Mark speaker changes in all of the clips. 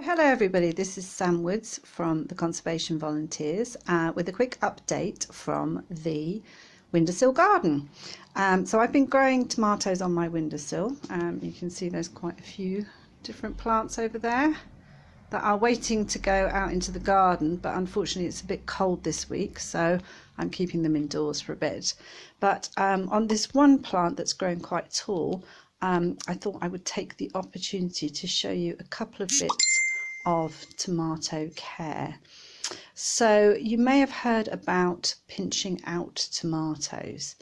Speaker 1: Hello everybody, this is Sam Woods from the Conservation Volunteers with a quick update from the windowsill garden. So I've been growing tomatoes on my windowsill. You can see there's quite a few different plants over there that are waiting to go out into the garden, but unfortunately it's a bit cold this week, so I'm keeping them indoors for a bit. But on this one plant that's grown quite tall, I thought I would take the opportunity to show you a couple of bits of tomato care. So you may have heard about pinching out tomatoes,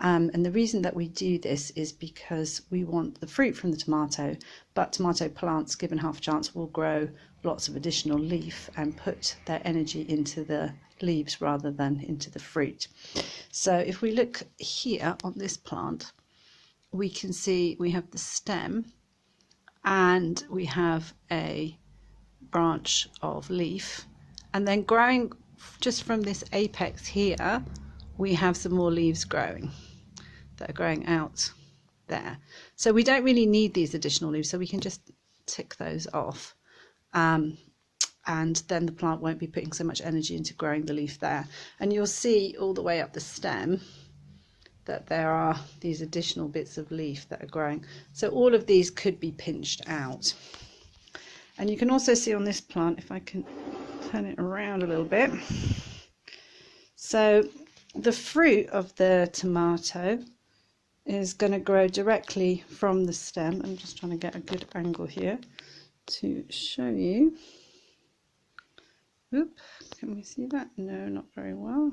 Speaker 1: and the reason that we do this is because we want the fruit from the tomato, but tomato plants, given half a chance, will grow lots of additional leaf and put their energy into the leaves rather than into the fruit. So if we look here on this plant, we can see we have the stem and we have a branch of leaf, and then growing just from this apex here we have some more leaves growing that are growing out there. So we don't really need these additional leaves, so we can just tick those off, and then the plant won't be putting so much energy into growing the leaf there. And you'll see all the way up the stem that there are these additional bits of leaf that are growing. So all of these could be pinched out. And you can also see on this plant, if I can turn it around a little bit, so the fruit of the tomato is going to grow directly from the stem. I'm just trying to get a good angle here to show you. Oop, can we see that? No, not very well.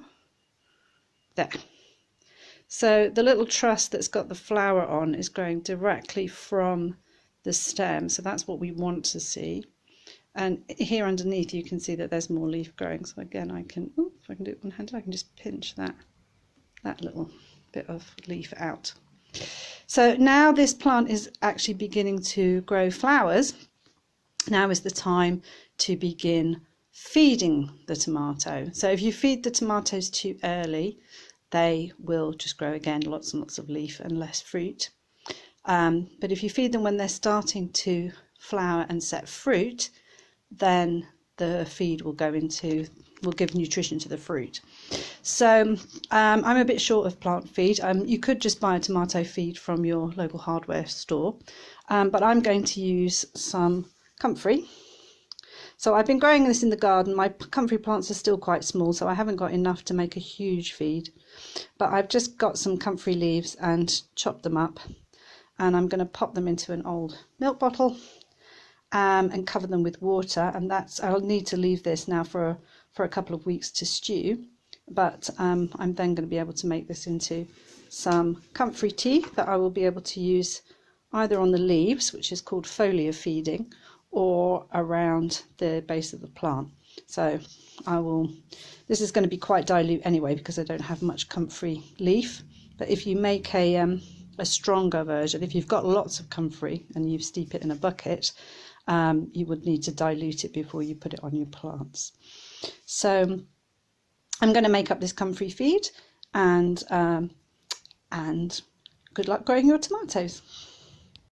Speaker 1: There. So the little truss that's got the flower on is growing directly from the stem, so that's what we want to see. And here underneath you can see that there's more leaf growing. So again, I can, if I can do it one-handed, I can just pinch that little bit of leaf out. So now this plant is actually beginning to grow flowers. Now is the time to begin feeding the tomato. So if you feed the tomatoes too early, they will just grow again, lots and lots of leaf and less fruit. But if you feed them when they're starting to flower and set fruit, then the feed will give nutrition to the fruit. So I'm a bit short of plant feed. You could just buy a tomato feed from your local hardware store, but I'm going to use some comfrey. So I've been growing this in the garden. My comfrey plants are still quite small, so I haven't got enough to make a huge feed, but I've just got some comfrey leaves and chopped them up. And I'm going to pop them into an old milk bottle and cover them with water, and I'll need to leave this now for a couple of weeks to stew, but I'm then going to be able to make this into some comfrey tea that I will be able to use either on the leaves, which is called foliar feeding, or around the base of the plant. So this is going to be quite dilute anyway because I don't have much comfrey leaf, but if you make a stronger version, if you've got lots of comfrey and you steep it in a bucket, you would need to dilute it before you put it on your plants. So I'm going to make up this comfrey feed, and good luck growing your tomatoes.